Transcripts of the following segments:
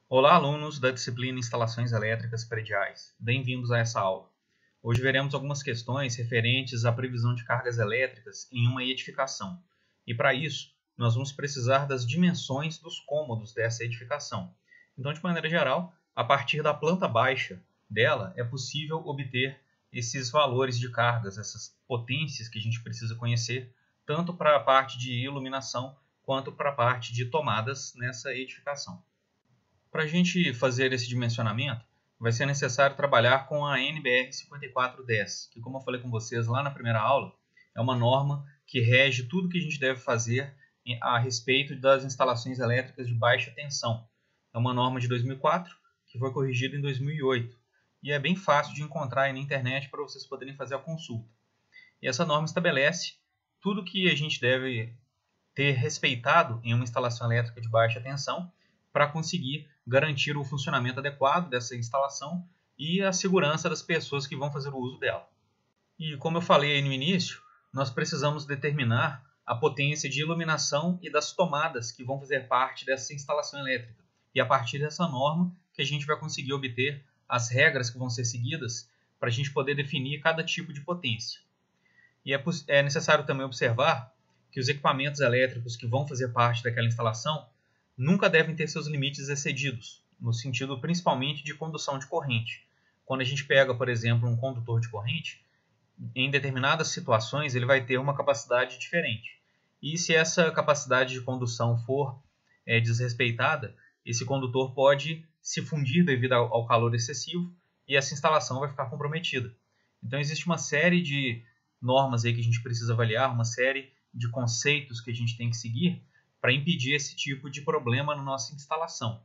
Olá, alunos da disciplina Instalações Elétricas Prediais. Bem-vindos a essa aula. Hoje veremos algumas questões referentes à previsão de cargas elétricas em uma edificação. E para isso, nós vamos precisar das dimensões dos cômodos dessa edificação. Então, de maneira geral, a partir da planta baixa dela, é possível obter esses valores de cargas, essas potências que a gente precisa conhecer, tanto para a parte de iluminação quanto para a parte de tomadas nessa edificação. Para a gente fazer esse dimensionamento, vai ser necessário trabalhar com a NBR 5410, que, como eu falei com vocês lá na primeira aula, é uma norma que rege tudo que a gente deve fazer a respeito das instalações elétricas de baixa tensão. É uma norma de 2004, que foi corrigida em 2008, e é bem fácil de encontrar aí na internet para vocês poderem fazer a consulta. E essa norma estabelece tudo que a gente deve ter respeitado em uma instalação elétrica de baixa tensão para conseguir garantir o funcionamento adequado dessa instalação e a segurança das pessoas que vão fazer o uso dela. E como eu falei aí no início, nós precisamos determinar a potência de iluminação e das tomadas que vão fazer parte dessa instalação elétrica. E a partir dessa norma que a gente vai conseguir obter as regras que vão ser seguidas para a gente poder definir cada tipo de potência. E é necessário também observar que os equipamentos elétricos que vão fazer parte daquela instalação nunca devem ter seus limites excedidos, no sentido principalmente de condução de corrente. Quando a gente pega, por exemplo, um condutor de corrente, em determinadas situações ele vai ter uma capacidade diferente. E se essa capacidade de condução for desrespeitada, esse condutor pode se fundir devido ao calor excessivo e essa instalação vai ficar comprometida. Então existe uma série de normas aí que a gente precisa avaliar, uma série de conceitos que a gente tem que seguir para impedir esse tipo de problema na nossa instalação.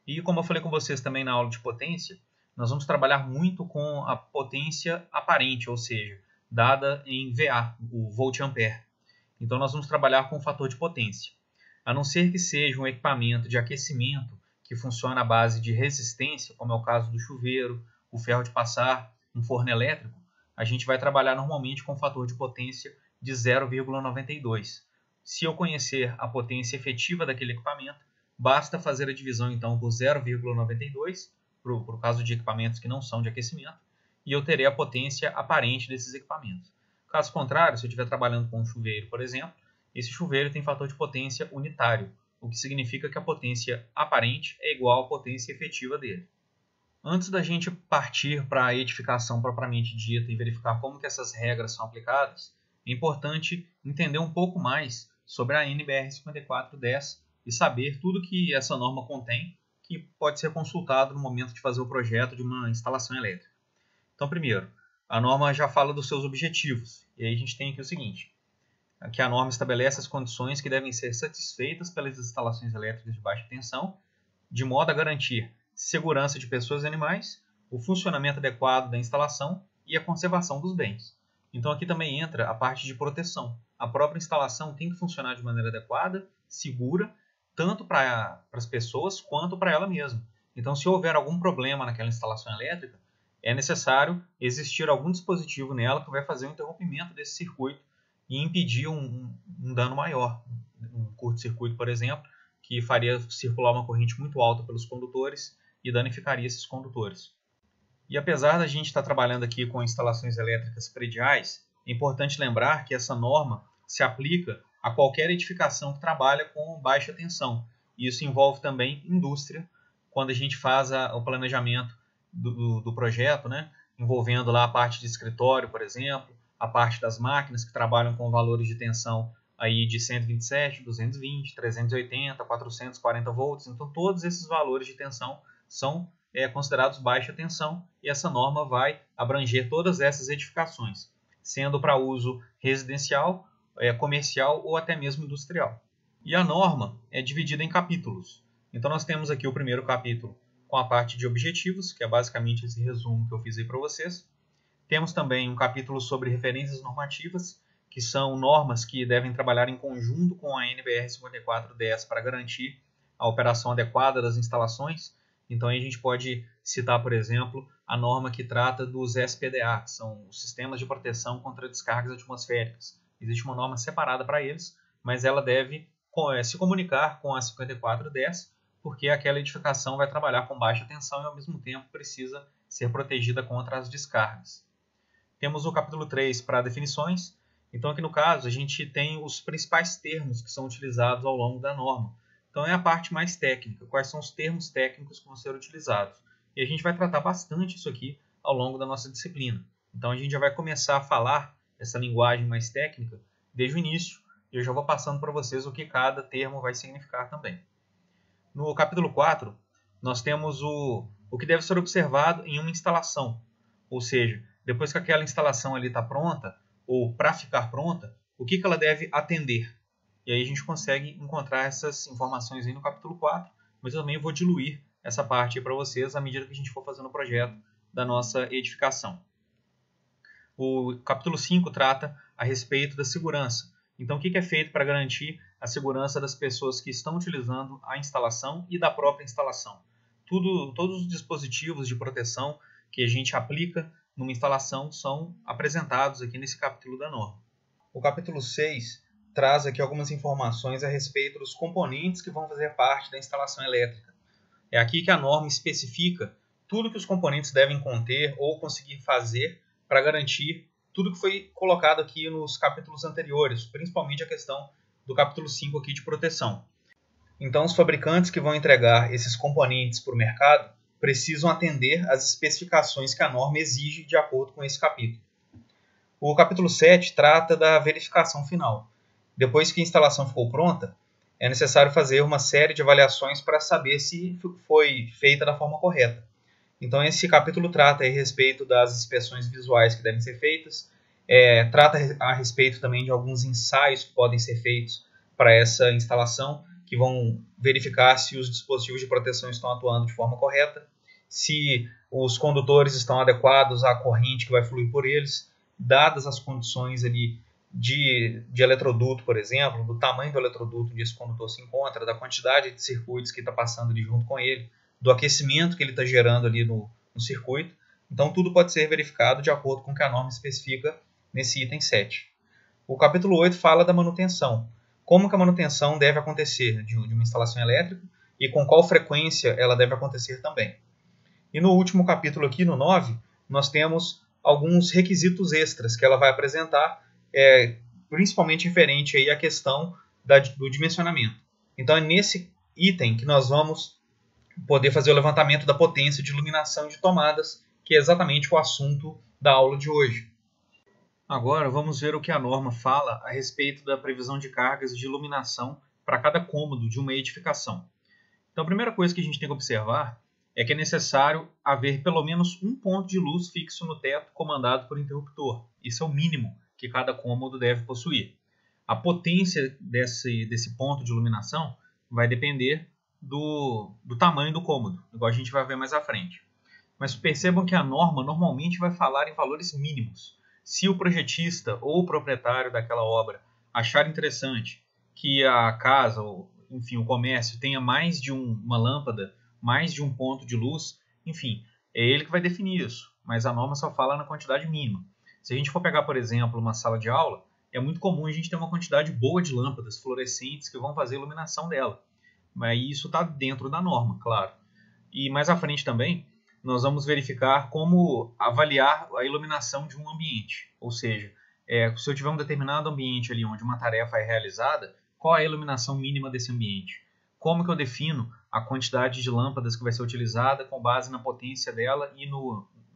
E como eu falei com vocês também na aula de potência, nós vamos trabalhar muito com a potência aparente, ou seja, dada em VA, o volt-ampere. Então nós vamos trabalhar com o fator de potência. A não ser que seja um equipamento de aquecimento que funciona à base de resistência, como é o caso do chuveiro, o ferro de passar, um forno elétrico, a gente vai trabalhar normalmente com o fator de potência de 0,92. Se eu conhecer a potência efetiva daquele equipamento, basta fazer a divisão então por 0,92, para o caso de equipamentos que não são de aquecimento, e eu terei a potência aparente desses equipamentos. Caso contrário, se eu estiver trabalhando com um chuveiro, por exemplo, esse chuveiro tem fator de potência unitário, o que significa que a potência aparente é igual à potência efetiva dele. Antes da gente partir para a edificação propriamente dita e verificar como que essas regras são aplicadas, é importante entender um pouco mais sobre a NBR 5410 e saber tudo que essa norma contém, que pode ser consultado no momento de fazer o projeto de uma instalação elétrica. Então, primeiro, a norma já fala dos seus objetivos. E aí a gente tem aqui o seguinte, que a norma estabelece as condições que devem ser satisfeitas pelas instalações elétricas de baixa tensão, de modo a garantir segurança de pessoas e animais, o funcionamento adequado da instalação e a conservação dos bens. Então aqui também entra a parte de proteção. A própria instalação tem que funcionar de maneira adequada, segura, tanto para as pessoas quanto para ela mesma. Então se houver algum problema naquela instalação elétrica, é necessário existir algum dispositivo nela que vai fazer o interrompimento desse circuito e impedir um dano maior. Um curto-circuito, por exemplo, que faria circular uma corrente muito alta pelos condutores e danificaria esses condutores. E apesar da gente estar trabalhando aqui com instalações elétricas prediais, é importante lembrar que essa norma se aplica a qualquer edificação que trabalha com baixa tensão. E isso envolve também indústria, quando a gente faz o planejamento do projeto, né? Envolvendo lá a parte de escritório, por exemplo, a parte das máquinas que trabalham com valores de tensão aí de 127, 220, 380, 440 volts. Então todos esses valores de tensão são considerados baixa tensão e essa norma vai abranger todas essas edificações, sendo para uso residencial, comercial ou até mesmo industrial. E a norma é dividida em capítulos. Então nós temos aqui o primeiro capítulo com a parte de objetivos, que é basicamente esse resumo que eu fiz aí para vocês. Temos também um capítulo sobre referências normativas, que são normas que devem trabalhar em conjunto com a NBR 5410 para garantir a operação adequada das instalações. Então aí a gente pode citar, por exemplo, a norma que trata dos SPDA, que são os Sistemas de Proteção contra Descargas Atmosféricas. Existe uma norma separada para eles, mas ela deve se comunicar com a 5410, porque aquela edificação vai trabalhar com baixa tensão e ao mesmo tempo precisa ser protegida contra as descargas. Temos o capítulo 3 para definições. Então aqui no caso a gente tem os principais termos que são utilizados ao longo da norma. Então é a parte mais técnica, quais são os termos técnicos que vão ser utilizados. E a gente vai tratar bastante isso aqui ao longo da nossa disciplina. Então a gente já vai começar a falar essa linguagem mais técnica desde o início, e eu já vou passando para vocês o que cada termo vai significar também. No capítulo 4, nós temos o que deve ser observado em uma instalação, ou seja, depois que aquela instalação ali está pronta, ou para ficar pronta, o que ela deve atender. E aí a gente consegue encontrar essas informações aí no capítulo 4, mas eu também vou diluir essa parte para vocês à medida que a gente for fazendo o projeto da nossa edificação. O capítulo 5 trata a respeito da segurança. Então, o que é feito para garantir a segurança das pessoas que estão utilizando a instalação e da própria instalação? Todos os dispositivos de proteção que a gente aplica numa instalação são apresentados aqui nesse capítulo da norma. O capítulo 6 traz aqui algumas informações a respeito dos componentes que vão fazer parte da instalação elétrica. É aqui que a norma especifica tudo que os componentes devem conter ou conseguir fazer para garantir tudo que foi colocado aqui nos capítulos anteriores, principalmente a questão do capítulo 5 aqui de proteção. Então, os fabricantes que vão entregar esses componentes para o mercado precisam atender às especificações que a norma exige de acordo com esse capítulo. O capítulo 7 trata da verificação final. Depois que a instalação ficou pronta, é necessário fazer uma série de avaliações para saber se foi feita da forma correta. Então, esse capítulo trata a respeito das inspeções visuais que devem ser feitas, trata a respeito também de alguns ensaios que podem ser feitos para essa instalação, que vão verificar se os dispositivos de proteção estão atuando de forma correta, se os condutores estão adequados à corrente que vai fluir por eles, dadas as condições ali de eletroduto, por exemplo, do tamanho do eletroduto onde esse condutor se encontra, da quantidade de circuitos que está passando ali junto com ele, do aquecimento que ele está gerando ali no circuito. Então, tudo pode ser verificado de acordo com o que a norma especifica nesse item 7. O capítulo 8 fala da manutenção. Como que a manutenção deve acontecer de uma instalação elétrica e com qual frequência ela deve acontecer também. E no último capítulo aqui, no 9, nós temos alguns requisitos extras que ela vai apresentar, principalmente referente aí à questão do dimensionamento. Então, é nesse item que nós vamos poder fazer o levantamento da potência de iluminação de tomadas, que é exatamente o assunto da aula de hoje. Agora vamos ver o que a norma fala a respeito da previsão de cargas de iluminação para cada cômodo de uma edificação. Então a primeira coisa que a gente tem que observar é que é necessário haver pelo menos um ponto de luz fixo no teto comandado por interruptor. Isso é o mínimo que cada cômodo deve possuir. A potência desse ponto de iluminação vai depender do tamanho do cômodo, igual a gente vai ver mais à frente. Mas percebam que a norma normalmente vai falar em valores mínimos. Se o projetista ou o proprietário daquela obra achar interessante que a casa, ou enfim, o comércio tenha mais de uma lâmpada, mais de um ponto de luz, enfim, é ele que vai definir isso, mas a norma só fala na quantidade mínima. Se a gente for pegar, por exemplo, uma sala de aula, é muito comum a gente ter uma quantidade boa de lâmpadas fluorescentes que vão fazer a iluminação dela. Mas isso está dentro da norma, claro. E mais à frente também, nós vamos verificar como avaliar a iluminação de um ambiente. Ou seja, se eu tiver um determinado ambiente ali onde uma tarefa é realizada, qual é a iluminação mínima desse ambiente? Como que eu defino a quantidade de lâmpadas que vai ser utilizada com base na potência dela e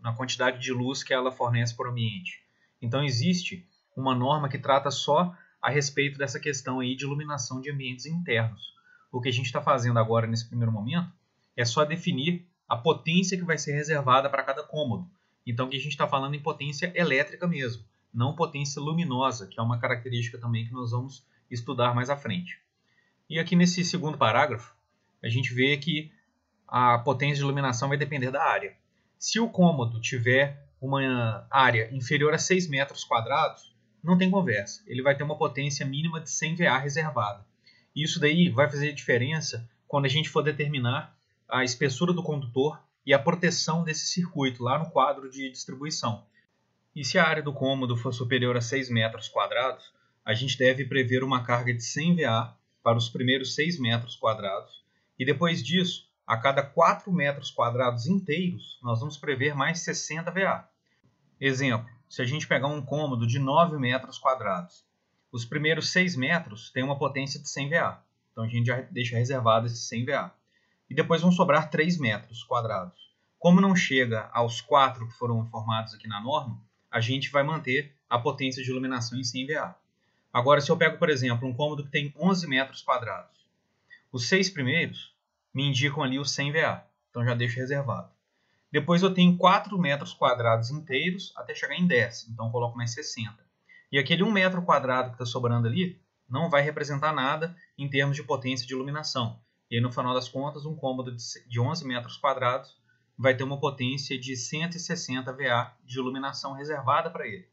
na quantidade de luz que ela fornece para o ambiente? Então existe uma norma que trata só a respeito dessa questão aí de iluminação de ambientes internos. O que a gente está fazendo agora nesse primeiro momento é só definir a potência que vai ser reservada para cada cômodo. Então aqui a gente está falando em potência elétrica mesmo, não potência luminosa, que é uma característica também que nós vamos estudar mais à frente. E aqui nesse segundo parágrafo, a gente vê que a potência de iluminação vai depender da área. Se o cômodo tiver uma área inferior a 6 metros quadrados, não tem conversa. Ele vai ter uma potência mínima de 100 VA reservada. Isso daí vai fazer diferença quando a gente for determinar a espessura do condutor e a proteção desse circuito lá no quadro de distribuição. E se a área do cômodo for superior a 6 metros quadrados, a gente deve prever uma carga de 100 VA para os primeiros 6 metros quadrados E depois disso, a cada 4 metros quadrados inteiros, nós vamos prever mais 60 VA. Exemplo, se a gente pegar um cômodo de 9 metros quadrados, os primeiros 6 metros têm uma potência de 100 VA. Então a gente já deixa reservado esses 100 VA. E depois vão sobrar 3 metros quadrados. Como não chega aos 4 que foram informados aqui na norma, a gente vai manter a potência de iluminação em 100 VA. Agora, se eu pego, por exemplo, um cômodo que tem 11 metros quadrados, os 6 primeiros me indicam ali os 100 VA. Então já deixo reservado. Depois eu tenho 4 metros quadrados inteiros até chegar em 10. Então coloco mais 60. E aquele 1 metro quadrado que está sobrando ali não vai representar nada em termos de potência de iluminação. E aí, no final das contas, um cômodo de 11 metros quadrados vai ter uma potência de 160 VA de iluminação reservada para ele.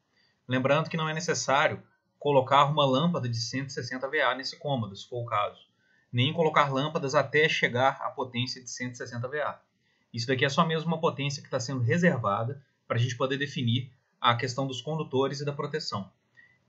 Lembrando que não é necessário colocar uma lâmpada de 160 VA nesse cômodo, se for o caso. Nem colocar lâmpadas até chegar à potência de 160 VA. Isso daqui é só mesmo uma potência que está sendo reservada para a gente poder definir a questão dos condutores e da proteção.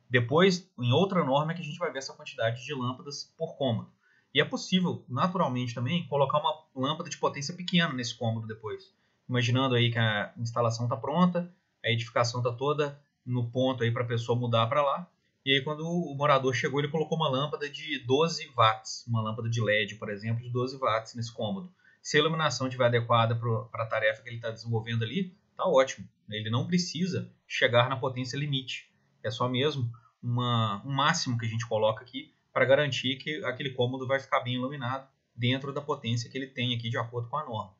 Depois, em outra norma, é que a gente vai ver essa quantidade de lâmpadas por cômodo. E é possível, naturalmente também, colocar uma lâmpada de potência pequena nesse cômodo depois. Imaginando aí que a instalação está pronta, a edificação está toda no ponto aí para a pessoa mudar para lá. E aí quando o morador chegou, ele colocou uma lâmpada de 12 watts, uma lâmpada de LED, por exemplo, de 12 watts nesse cômodo. Se a iluminação estiver adequada para a tarefa que ele está desenvolvendo ali, está ótimo. Ele não precisa chegar na potência limite. É só mesmo um máximo que a gente coloca aqui para garantir que aquele cômodo vai ficar bem iluminado dentro da potência que ele tem aqui de acordo com a norma.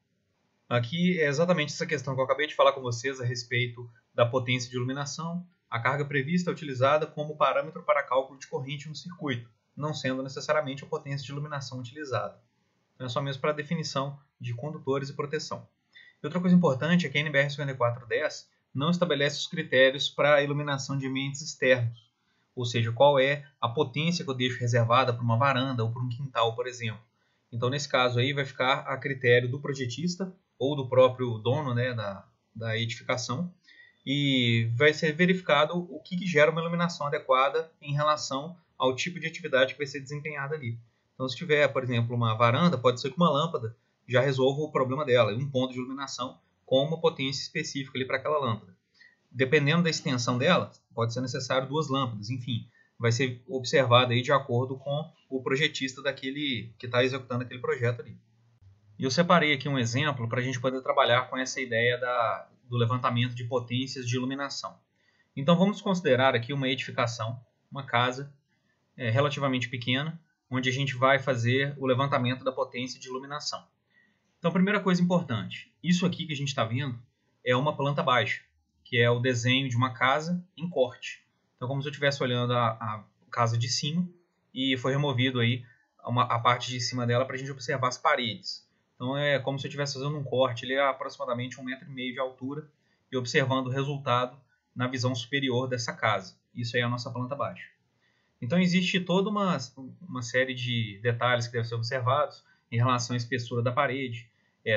Aqui é exatamente essa questão que eu acabei de falar com vocês a respeito da potência de iluminação. A carga prevista é utilizada como parâmetro para cálculo de corrente no circuito, não sendo necessariamente a potência de iluminação utilizada. Então é só mesmo para a definição de condutores e proteção. E outra coisa importante é que a NBR 5410 não estabelece os critérios para a iluminação de ambientes externos. Ou seja, qual é a potência que eu deixo reservada para uma varanda ou para um quintal, por exemplo. Então, nesse caso aí, vai ficar a critério do projetista ou do próprio dono, né, da edificação, e vai ser verificado o que gera uma iluminação adequada em relação ao tipo de atividade que vai ser desempenhada ali. Então, se tiver, por exemplo, uma varanda, pode ser que uma lâmpada já resolva o problema dela, um ponto de iluminação com uma potência específica ali para aquela lâmpada. Dependendo da extensão dela, pode ser necessário 2 lâmpadas, enfim, vai ser observado aí de acordo com o projetista daquele que está executando aquele projeto ali. E eu separei aqui um exemplo para a gente poder trabalhar com essa ideia do levantamento de potências de iluminação. Então vamos considerar aqui uma edificação, uma casa relativamente pequena, onde a gente vai fazer o levantamento da potência de iluminação. Então, primeira coisa importante, isso aqui que a gente está vendo é uma planta baixa, que é o desenho de uma casa em corte. Então, como se eu estivesse olhando a casa de cima e foi removido aí a parte de cima dela para a gente observar as paredes. Então, é como se eu estivesse fazendo um corte, ele é aproximadamente 1,5 metro de altura e observando o resultado na visão superior dessa casa. Isso aí é a nossa planta baixa. Então, existe toda uma série de detalhes que devem ser observados em relação à espessura da parede,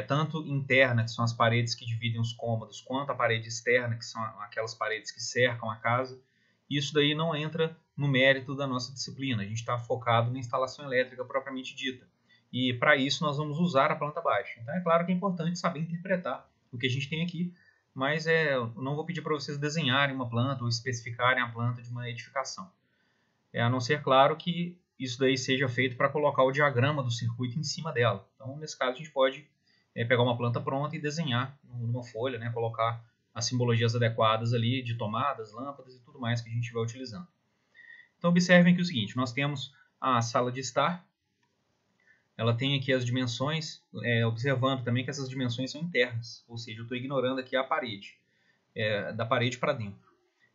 tanto interna, que são as paredes que dividem os cômodos, quanto a parede externa, que são aquelas paredes que cercam a casa. Isso daí não entra no mérito da nossa disciplina, a gente está focado na instalação elétrica propriamente dita. E para isso nós vamos usar a planta baixa. Então é claro que é importante saber interpretar o que a gente tem aqui, mas eu não vou pedir para vocês desenharem uma planta ou especificarem a planta de uma edificação. A não ser, claro, que isso daí seja feito para colocar o diagrama do circuito em cima dela. Então, nesse caso, a gente pode pegar uma planta pronta e desenhar numa folha, né, colocar as simbologias adequadas ali de tomadas, lâmpadas e tudo mais que a gente estiver utilizando. Então, observem aqui o seguinte, nós temos a sala de estar, ela tem aqui as dimensões, observando também que essas dimensões são internas, ou seja, eu estou ignorando aqui a parede, da parede para dentro.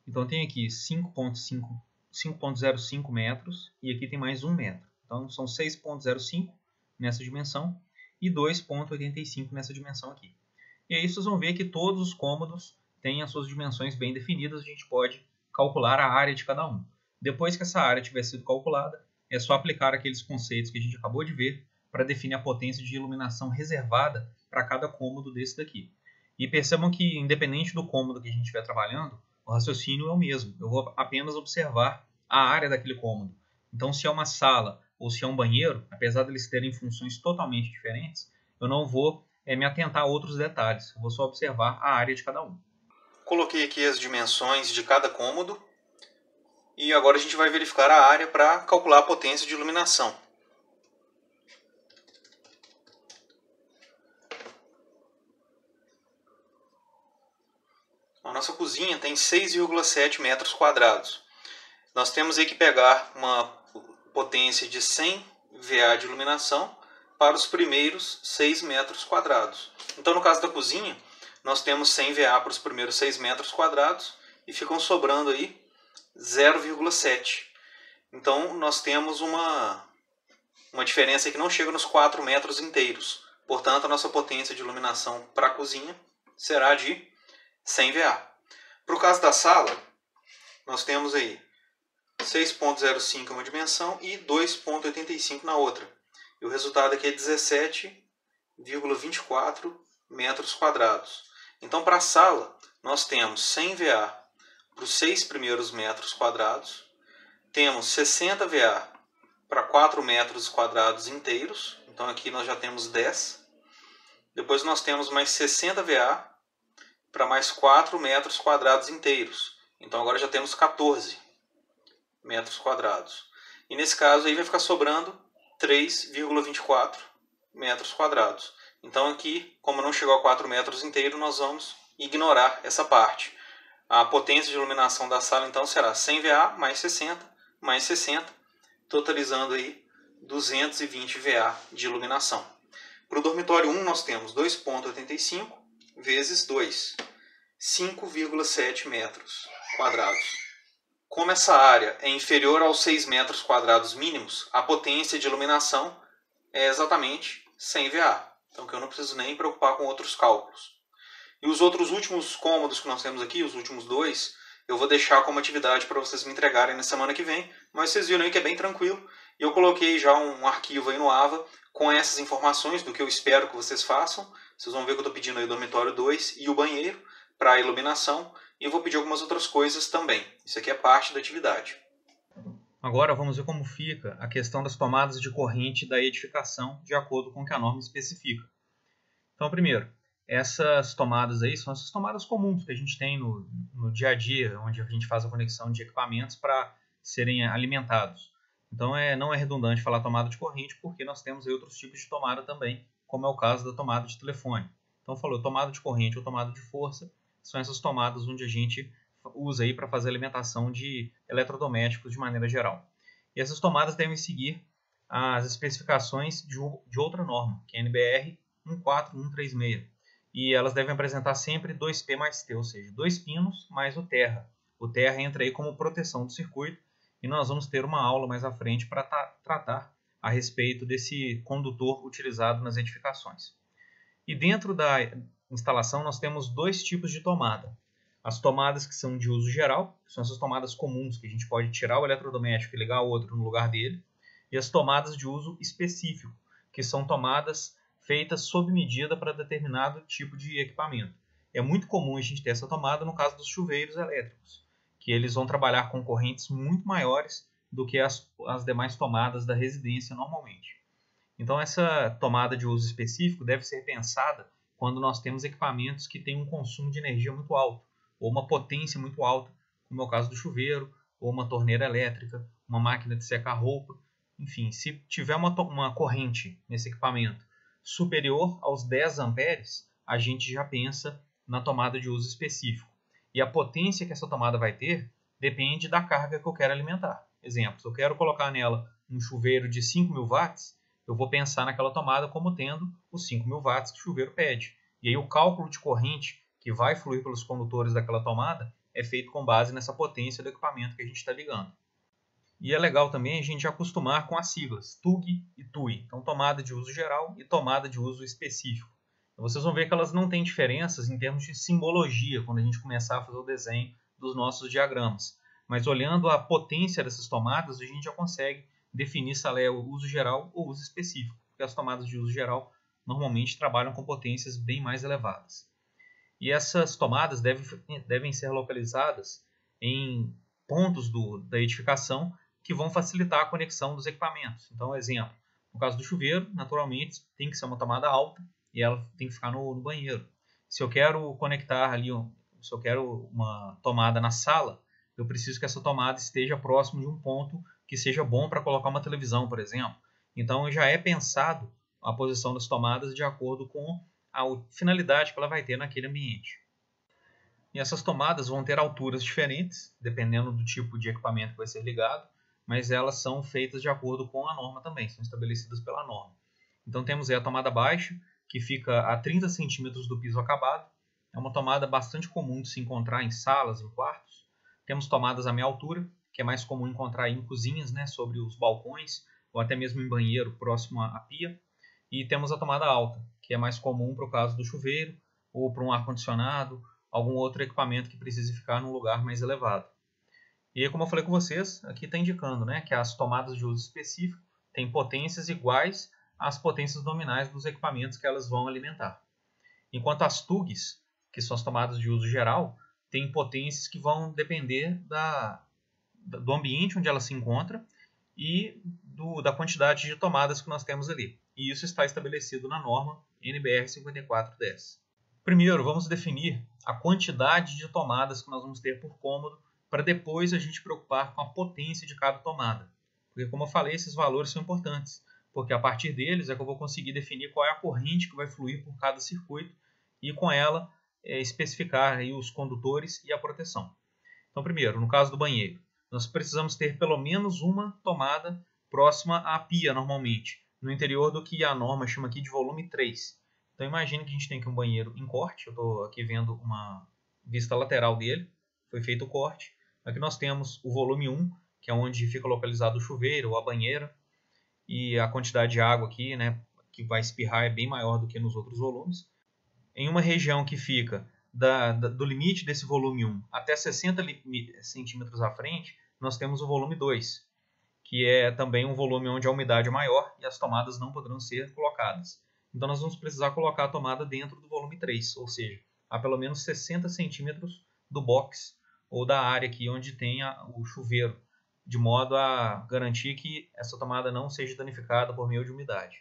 Então, tem aqui 5,05 metros e aqui tem mais 1 metro. Então, são 6,05 nessa dimensão e 2,85 nessa dimensão aqui. E aí vocês vão ver que todos os cômodos têm as suas dimensões bem definidas, a gente pode calcular a área de cada um. Depois que essa área tiver sido calculada, é só aplicar aqueles conceitos que a gente acabou de ver para definir a potência de iluminação reservada para cada cômodo desse daqui. E percebam que, independente do cômodo que a gente estiver trabalhando, o raciocínio é o mesmo. Eu vou apenas observar a área daquele cômodo. Então, se é uma sala ou se é um banheiro, apesar de eles terem funções totalmente diferentes, eu não vou me atentar a outros detalhes, eu vou só observar a área de cada um. Coloquei aqui as dimensões de cada cômodo e agora a gente vai verificar a área para calcular a potência de iluminação. A nossa cozinha tem 6,7 metros quadrados. Nós temos aí que pegar uma potência de 100 VA de iluminação para os primeiros 6 metros quadrados. Então, no caso da cozinha, nós temos 100 VA para os primeiros 6 metros quadrados e ficam sobrando aí 0,7. Então, nós temos uma diferença que não chega nos 4 metros inteiros. Portanto, a nossa potência de iluminação para a cozinha será de 100 VA. Para o caso da sala, nós temos aí 6,05 em uma dimensão e 2,85 na outra. E o resultado aqui é 17,24 metros quadrados. Então, para a sala, nós temos 100 VA para os 6 primeiros metros quadrados, temos 60 VA para 4 metros quadrados inteiros, então aqui nós já temos 10. Depois nós temos mais 60 VA para mais 4 metros quadrados inteiros, então agora já temos 14 metros quadrados. E nesse caso aí vai ficar sobrando 3,24 metros quadrados. Então aqui, como não chegou a 4 metros inteiros, nós vamos ignorar essa parte. A potência de iluminação da sala então será 100 VA mais 60, totalizando aí 220 VA de iluminação. Para o dormitório 1 nós temos 2,85 vezes 2, 5,7 metros quadrados. Como essa área é inferior aos 6 metros quadrados mínimos, a potência de iluminação é exatamente 100 VA. Então que eu não preciso nem me preocupar com outros cálculos. E os outros últimos cômodos que nós temos aqui, os últimos dois, eu vou deixar como atividade para vocês me entregarem na semana que vem. Mas vocês viram aí que é bem tranquilo. E eu coloquei já um arquivo aí no AVA com essas informações do que eu espero que vocês façam. Vocês vão ver que eu estou pedindo aí o dormitório 2 e o banheiro para a iluminação. E eu vou pedir algumas outras coisas também. Isso aqui é parte da atividade. Agora vamos ver como fica a questão das tomadas de corrente da edificação de acordo com o que a norma especifica. Então, primeiro, essas tomadas aí são essas tomadas comuns que a gente tem no dia a dia, onde a gente faz a conexão de equipamentos para serem alimentados. Então, não é redundante falar tomada de corrente, porque nós temos aí outros tipos de tomada também, como é o caso da tomada de telefone. Então, falou tomada de corrente ou tomada de força, são essas tomadas onde a gente usa aí para fazer alimentação de eletrodomésticos de maneira geral. E essas tomadas devem seguir as especificações de outra norma, que é a NBR 14136. E elas devem apresentar sempre 2P mais T, ou seja, 2 pinos mais o terra. O terra entra aí como proteção do circuito e nós vamos ter uma aula mais à frente para tratar a respeito desse condutor utilizado nas edificações. E dentro da instalação nós temos dois tipos de tomada. As tomadas que são de uso geral, que são essas tomadas comuns que a gente pode tirar o eletrodoméstico e ligar o outro no lugar dele. E as tomadas de uso específico, que são tomadas feitas sob medida para determinado tipo de equipamento. É muito comum a gente ter essa tomada no caso dos chuveiros elétricos, que eles vão trabalhar com correntes muito maiores do que as demais tomadas da residência normalmente. Então essa tomada de uso específico deve ser pensada quando nós temos equipamentos que têm um consumo de energia muito alto, ou uma potência muito alta, como é o caso do chuveiro, ou uma torneira elétrica, uma máquina de secar roupa. Enfim, se tiver uma corrente nesse equipamento superior aos 10 amperes, a gente já pensa na tomada de uso específico. E a potência que essa tomada vai ter depende da carga que eu quero alimentar. Exemplo, se eu quero colocar nela um chuveiro de 5.000 watts, eu vou pensar naquela tomada como tendo os 5.000 watts que o chuveiro pede. E aí o cálculo de corrente que vai fluir pelos condutores daquela tomada é feito com base nessa potência do equipamento que a gente está ligando. E é legal também a gente acostumar com as siglas TUG e TUI. Então, tomada de uso geral e tomada de uso específico. Então, vocês vão ver que elas não têm diferenças em termos de simbologia quando a gente começar a fazer o desenho dos nossos diagramas. Mas olhando a potência dessas tomadas, a gente já consegue definir se ela é o uso geral ou uso específico. Porque as tomadas de uso geral normalmente trabalham com potências bem mais elevadas. E essas tomadas devem ser localizadas em pontos da edificação que vão facilitar a conexão dos equipamentos. Então, exemplo, no caso do chuveiro, naturalmente tem que ser uma tomada alta e ela tem que ficar no banheiro. Se eu quero conectar ali, se eu quero uma tomada na sala, eu preciso que essa tomada esteja próximo de um ponto que seja bom para colocar uma televisão, por exemplo. Então, já é pensado a posição das tomadas de acordo com a finalidade que ela vai ter naquele ambiente. E essas tomadas vão ter alturas diferentes, dependendo do tipo de equipamento que vai ser ligado, mas elas são feitas de acordo com a norma também, são estabelecidas pela norma. Então temos aí a tomada baixa, que fica a 30 centímetros do piso acabado. É uma tomada bastante comum de se encontrar em salas, em quartos. Temos tomadas a meia altura, que é mais comum encontrar em cozinhas, né, sobre os balcões, ou até mesmo em banheiro próximo à pia. E temos a tomada alta, que é mais comum para o caso do chuveiro, ou para um ar-condicionado, algum outro equipamento que precise ficar num lugar mais elevado. E como eu falei com vocês, aqui está indicando, né, que as tomadas de uso específico têm potências iguais às potências nominais dos equipamentos que elas vão alimentar. Enquanto as TUGs, que são as tomadas de uso geral, têm potências que vão depender do ambiente onde ela se encontra e da quantidade de tomadas que nós temos ali. E isso está estabelecido na norma NBR 5410. Primeiro, vamos definir a quantidade de tomadas que nós vamos ter por cômodo, para depois a gente preocupar com a potência de cada tomada. Porque, como eu falei, esses valores são importantes, porque a partir deles é que eu vou conseguir definir qual é a corrente que vai fluir por cada circuito e com ela especificar aí os condutores e a proteção. Então, primeiro, no caso do banheiro, nós precisamos ter pelo menos uma tomada próxima à pia, normalmente, no interior do que a norma chama aqui de volume 3. Então imagine que a gente tem aqui um banheiro em corte, eu estou aqui vendo uma vista lateral dele, foi feito o corte. Aqui nós temos o volume 1, que é onde fica localizado o chuveiro ou a banheira, e a quantidade de água aqui, né, que vai espirrar é bem maior do que nos outros volumes. Em uma região que fica do limite desse volume 1 até 60 centímetros à frente, nós temos o volume 2, que é também um volume onde a umidade é maior e as tomadas não poderão ser colocadas. Então nós vamos precisar colocar a tomada dentro do volume 3, ou seja, a pelo menos 60 centímetros do box ou da área aqui onde tem o chuveiro, de modo a garantir que essa tomada não seja danificada por meio de umidade.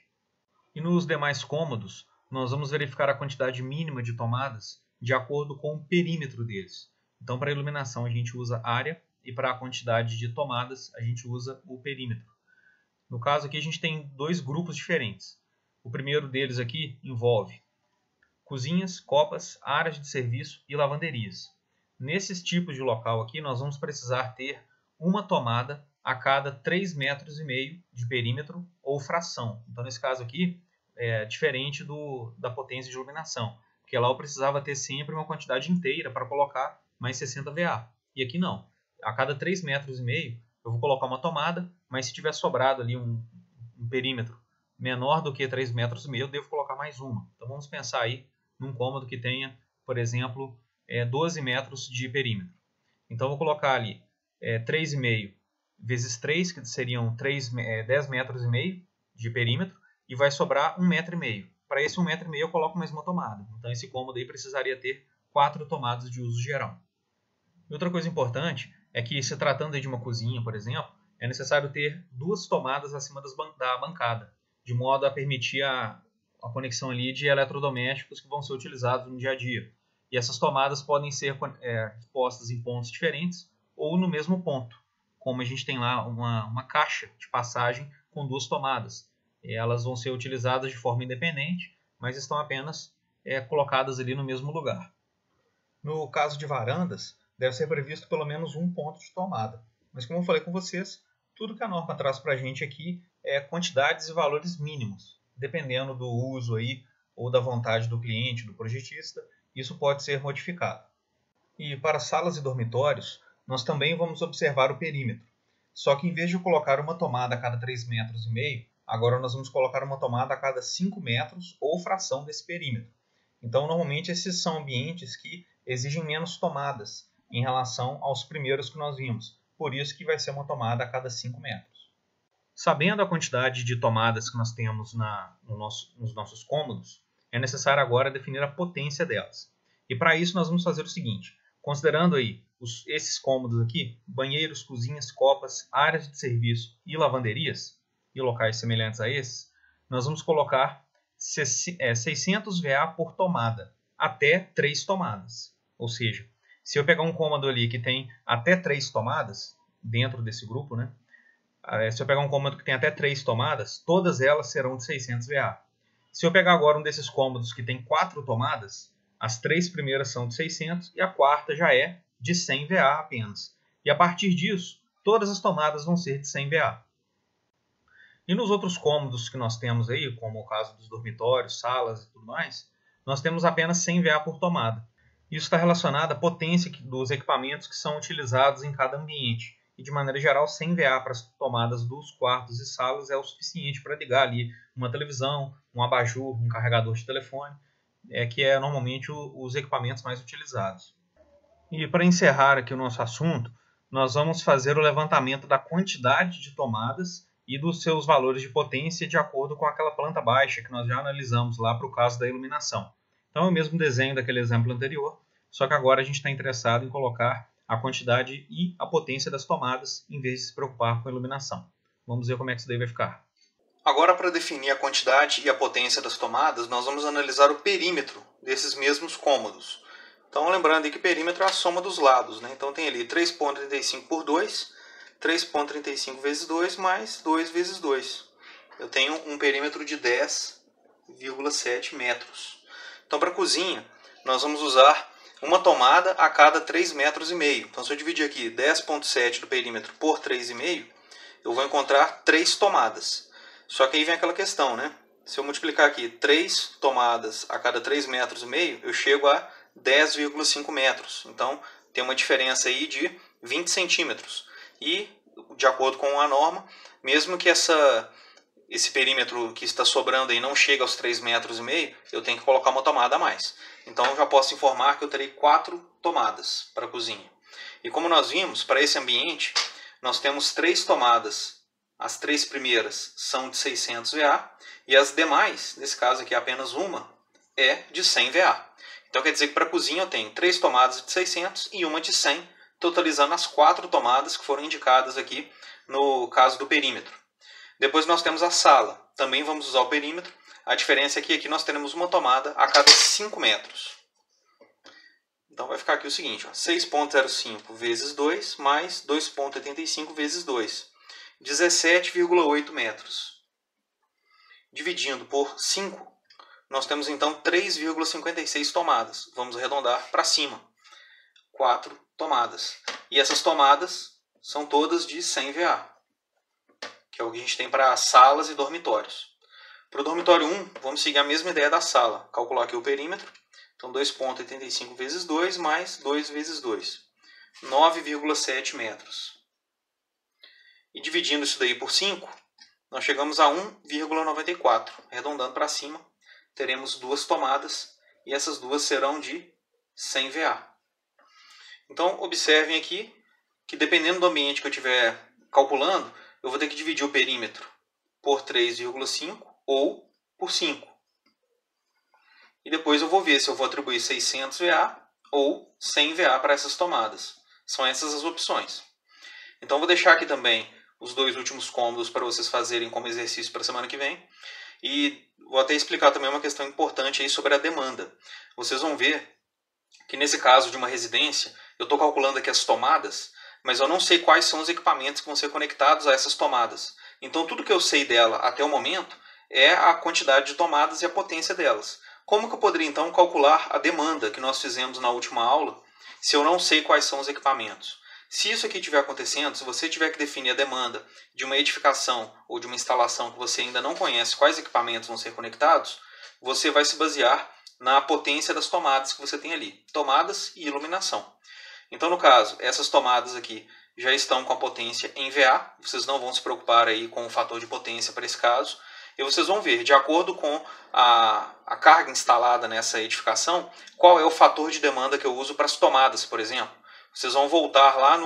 E nos demais cômodos, nós vamos verificar a quantidade mínima de tomadas de acordo com o perímetro deles. Então, para a iluminação a gente usa área e para a quantidade de tomadas a gente usa o perímetro. No caso aqui a gente tem dois grupos diferentes. O primeiro deles aqui envolve cozinhas, copas, áreas de serviço e lavanderias. Nesses tipos de local aqui, nós vamos precisar ter uma tomada a cada 3,5 metros de perímetro ou fração. Então, nesse caso aqui, é diferente da potência de iluminação, porque lá eu precisava ter sempre uma quantidade inteira para colocar mais 60 VA. E aqui não. A cada 3,5 metros eu vou colocar uma tomada, mas se tiver sobrado ali um perímetro menor do que 3,5 metros, eu devo colocar mais uma. Então vamos pensar aí num cômodo que tenha, por exemplo, 12 metros de perímetro. Então vou colocar ali 3,5 vezes 3, que seriam 10 metros e meio de perímetro, e vai sobrar 1,5 metro. Para esse 1,5 metro eu coloco mais uma tomada. Então esse cômodo aí precisaria ter 4 tomadas de uso geral. E outra coisa importante é que, se tratando de uma cozinha, por exemplo, é necessário ter 2 tomadas acima da bancada, de modo a permitir a conexão ali de eletrodomésticos que vão ser utilizados no dia a dia. E essas tomadas podem ser postas em pontos diferentes ou no mesmo ponto, como a gente tem lá uma caixa de passagem com 2 tomadas. Elas vão ser utilizadas de forma independente, mas estão apenas colocadas ali no mesmo lugar. No caso de varandas, deve ser previsto pelo menos um ponto de tomada. Mas como eu falei com vocês, tudo que a norma traz para a gente aqui é quantidades e valores mínimos. Dependendo do uso aí, ou da vontade do cliente, do projetista, isso pode ser modificado. E para salas e dormitórios, nós também vamos observar o perímetro. Só que em vez de colocar uma tomada a cada 3,5 metros, agora nós vamos colocar uma tomada a cada 5 metros ou fração desse perímetro. Então, normalmente, esses são ambientes que exigem menos tomadas em relação aos primeiros que nós vimos. Por isso que vai ser uma tomada a cada 5 metros. Sabendo a quantidade de tomadas que nós temos nos nossos cômodos, é necessário agora definir a potência delas. E para isso nós vamos fazer o seguinte: considerando aí esses cômodos aqui, banheiros, cozinhas, copas, áreas de serviço e lavanderias, e locais semelhantes a esses, nós vamos colocar 600 VA por tomada, até 3 tomadas. Ou seja, se eu pegar um cômodo ali que tem até 3 tomadas, dentro desse grupo, né? Se eu pegar um cômodo que tem até 3 tomadas, todas elas serão de 600 VA. Se eu pegar agora um desses cômodos que tem 4 tomadas, as 3 primeiras são de 600 e a quarta já é de 100 VA apenas. E a partir disso, todas as tomadas vão ser de 100 VA. E nos outros cômodos que nós temos aí, como o caso dos dormitórios, salas e tudo mais, nós temos apenas 100 VA por tomada. Isso está relacionado à potência dos equipamentos que são utilizados em cada ambiente. E, de maneira geral, 100 VA para as tomadas dos quartos e salas é o suficiente para ligar ali uma televisão, um abajur, um carregador de telefone, que é normalmente os equipamentos mais utilizados. E para encerrar aqui o nosso assunto, nós vamos fazer o levantamento da quantidade de tomadas e dos seus valores de potência de acordo com aquela planta baixa que nós já analisamos lá para o caso da iluminação. Então é o mesmo desenho daquele exemplo anterior, só que agora a gente está interessado em colocar a quantidade e a potência das tomadas em vez de se preocupar com a iluminação. Vamos ver como é que isso daí vai ficar. Agora, para definir a quantidade e a potência das tomadas, nós vamos analisar o perímetro desses mesmos cômodos. Então, lembrando aí que perímetro é a soma dos lados, né? Então tem ali 3,35 por 2, 3,35 vezes 2 mais 2 vezes 2. Eu tenho um perímetro de 10,7 metros. Então, para a cozinha, nós vamos usar uma tomada a cada 3,5 metros. Então, se eu dividir aqui 10,7 do perímetro por 3,5, eu vou encontrar 3 tomadas. Só que aí vem aquela questão, né? Se eu multiplicar aqui 3 tomadas a cada 3,5 metros, eu chego a 10,5 metros. Então, tem uma diferença aí de 20 centímetros. E, de acordo com a norma, mesmo que esse perímetro que está sobrando aí não chegue aos 3,5 metros, eu tenho que colocar uma tomada a mais. Então, eu já posso informar que eu terei 4 tomadas para a cozinha. E como nós vimos, para esse ambiente, nós temos 3 tomadas. As 3 primeiras são de 600 VA e as demais, nesse caso aqui apenas uma, é de 100 VA. Então quer dizer que para a cozinha eu tenho 3 tomadas de 600 e uma de 100, totalizando as 4 tomadas que foram indicadas aqui no caso do perímetro. Depois nós temos a sala, também vamos usar o perímetro. A diferença é que aqui nós teremos uma tomada a cada 5 metros. Então vai ficar aqui o seguinte, 6,05 vezes 2 mais 2,85 vezes 2. 17,8 metros. Dividindo por 5, nós temos então 3,56 tomadas. Vamos arredondar para cima. 4 tomadas. E essas tomadas são todas de 100 VA, que é o que a gente tem para salas e dormitórios. Para o dormitório 1, vamos seguir a mesma ideia da sala. Calcular aqui o perímetro. Então 2,85 vezes 2 mais 2 vezes 2. 9,7 metros. E dividindo isso daí por 5, nós chegamos a 1,94. Arredondando para cima, teremos 2 tomadas e essas duas serão de 100 VA. Então, observem aqui que dependendo do ambiente que eu estiver calculando, eu vou ter que dividir o perímetro por 3,5 ou por 5. E depois eu vou ver se eu vou atribuir 600 VA ou 100 VA para essas tomadas. São essas as opções. Então, vou deixar aqui também os 2 últimos cômodos para vocês fazerem como exercício para a semana que vem. E vou até explicar também uma questão importante aí sobre a demanda. Vocês vão ver que nesse caso de uma residência, eu estou calculando aqui as tomadas, mas eu não sei quais são os equipamentos que vão ser conectados a essas tomadas. Então tudo que eu sei dela até o momento é a quantidade de tomadas e a potência delas. Como que eu poderia então calcular a demanda que nós fizemos na última aula se eu não sei quais são os equipamentos? Se isso aqui estiver acontecendo, se você tiver que definir a demanda de uma edificação ou de uma instalação que você ainda não conhece quais equipamentos vão ser conectados, você vai se basear na potência das tomadas que você tem ali. Tomadas e iluminação. Então, no caso, essas tomadas aqui já estão com a potência em VA. Vocês não vão se preocupar aí com o fator de potência para esse caso. E vocês vão ver, de acordo com a carga instalada nessa edificação, qual é o fator de demanda que eu uso para as tomadas, por exemplo. Vocês vão voltar lá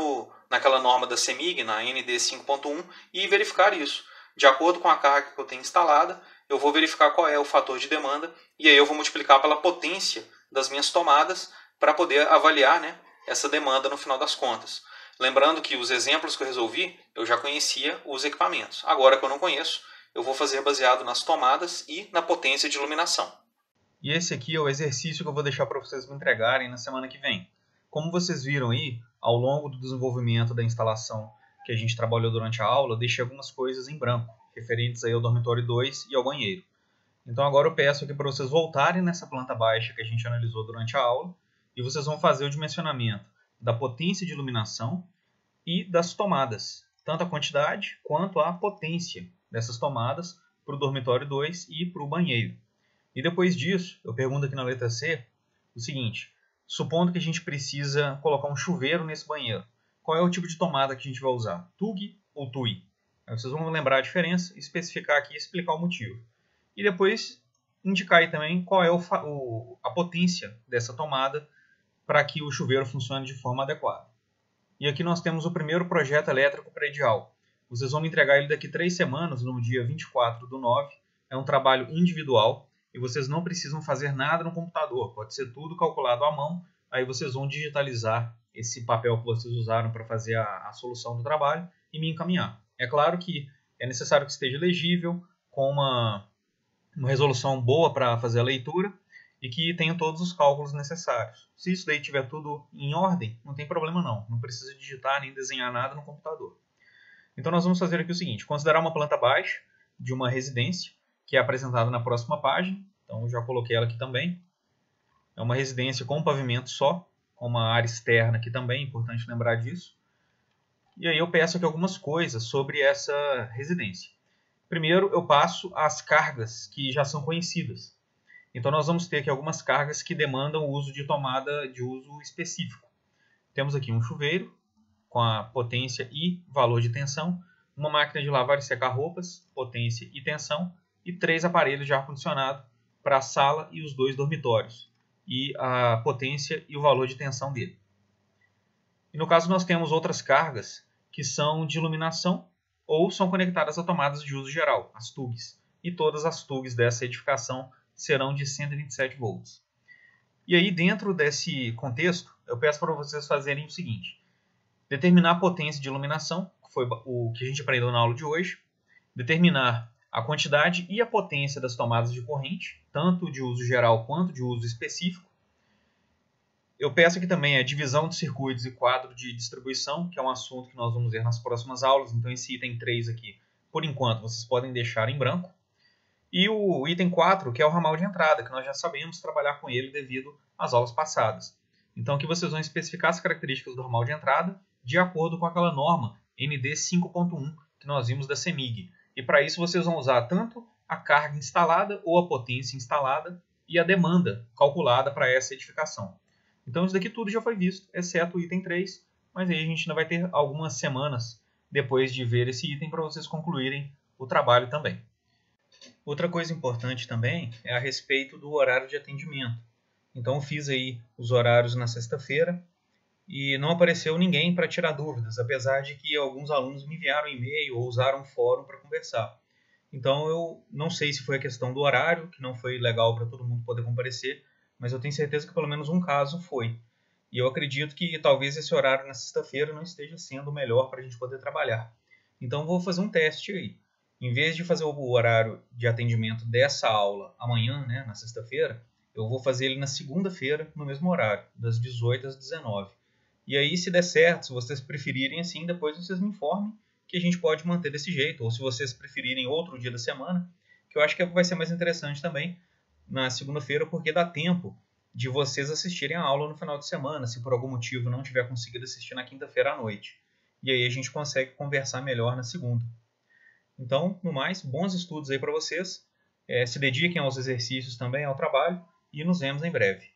naquela norma da CEMIG, na ND 5.1, e verificar isso. De acordo com a carga que eu tenho instalada, eu vou verificar qual é o fator de demanda, e aí eu vou multiplicar pela potência das minhas tomadas para poder avaliar, né, essa demanda no final das contas. Lembrando que os exemplos que eu resolvi, eu já conhecia os equipamentos. Agora que eu não conheço, eu vou fazer baseado nas tomadas e na potência de iluminação. E esse aqui é o exercício que eu vou deixar para vocês me entregarem na semana que vem. Como vocês viram aí, ao longo do desenvolvimento da instalação que a gente trabalhou durante a aula, eu deixei algumas coisas em branco, referentes aí ao dormitório 2 e ao banheiro. Então agora eu peço aqui para vocês voltarem nessa planta baixa que a gente analisou durante a aula e vocês vão fazer o dimensionamento da potência de iluminação e das tomadas, tanto a quantidade quanto a potência dessas tomadas para o dormitório 2 e para o banheiro. E depois disso, eu pergunto aqui na letra C o seguinte: supondo que a gente precisa colocar um chuveiro nesse banheiro, qual é o tipo de tomada que a gente vai usar? TUG ou TUI? Aí vocês vão lembrar a diferença, especificar aqui e explicar o motivo. E depois indicar aí também qual é a potência dessa tomada para que o chuveiro funcione de forma adequada. E aqui nós temos o primeiro projeto elétrico predial. Vocês vão me entregar ele daqui 3 semanas, no dia 24/9. É um trabalho individual e vocês não precisam fazer nada no computador. Pode ser tudo calculado à mão. Aí vocês vão digitalizar esse papel que vocês usaram para fazer a solução do trabalho e me encaminhar. É claro que é necessário que esteja legível, com uma resolução boa para fazer a leitura e que tenha todos os cálculos necessários. Se isso daí tiver tudo em ordem, não tem problema não. Não precisa digitar nem desenhar nada no computador. Então nós vamos fazer aqui o seguinte: considerar uma planta baixa de uma residência, que é apresentada na próxima página. Então eu já coloquei ela aqui também. É uma residência com um pavimento só, com uma área externa aqui também, é importante lembrar disso. E aí eu peço aqui algumas coisas sobre essa residência. Primeiro eu passo as cargas que já são conhecidas. Então nós vamos ter aqui algumas cargas que demandam o uso de tomada de uso específico. Temos aqui um chuveiro com a potência e valor de tensão, uma máquina de lavar e secar roupas, potência e tensão, e 3 aparelhos de ar-condicionado para a sala e os 2 dormitórios, e a potência e o valor de tensão dele. E no caso nós temos outras cargas que são de iluminação ou são conectadas a tomadas de uso geral, as TUGs, e todas as TUGs dessa edificação serão de 127 volts. E aí dentro desse contexto, eu peço para vocês fazerem o seguinte: determinar a potência de iluminação, que foi o que a gente aprendeu na aula de hoje, determinar a quantidade e a potência das tomadas de corrente, tanto de uso geral quanto de uso específico. Eu peço aqui também a divisão de circuitos e quadro de distribuição, que é um assunto que nós vamos ver nas próximas aulas. Então esse item 3 aqui, por enquanto, vocês podem deixar em branco. E o item 4, que é o ramal de entrada, que nós já sabemos trabalhar com ele devido às aulas passadas. Então aqui vocês vão especificar as características do ramal de entrada de acordo com aquela norma ND 5.1 que nós vimos da CEMIG. E para isso vocês vão usar tanto a carga instalada ou a potência instalada e a demanda calculada para essa edificação. Então isso daqui tudo já foi visto, exceto o item 3, mas aí a gente ainda vai ter algumas semanas depois de ver esse item para vocês concluírem o trabalho também. Outra coisa importante também é a respeito do horário de atendimento. Então eu fiz aí os horários na sexta-feira e não apareceu ninguém para tirar dúvidas, apesar de que alguns alunos me enviaram e-mail ou usaram o fórum para conversar. Então eu não sei se foi a questão do horário, que não foi legal para todo mundo poder comparecer, mas eu tenho certeza que pelo menos um caso foi. E eu acredito que talvez esse horário na sexta-feira não esteja sendo o melhor para a gente poder trabalhar. Então eu vou fazer um teste aí. Em vez de fazer o horário de atendimento dessa aula amanhã, né, na sexta-feira, eu vou fazer ele na segunda-feira, no mesmo horário, das 18 às 19. E aí, se der certo, se vocês preferirem assim, depois vocês me informem que a gente pode manter desse jeito. Ou se vocês preferirem outro dia da semana, que eu acho que vai ser mais interessante também na segunda-feira, porque dá tempo de vocês assistirem a aula no final de semana, se por algum motivo não tiver conseguido assistir na quinta-feira à noite. E aí a gente consegue conversar melhor na segunda. Então, no mais, bons estudos aí para vocês. Se dediquem aos exercícios também, ao trabalho, e nos vemos em breve.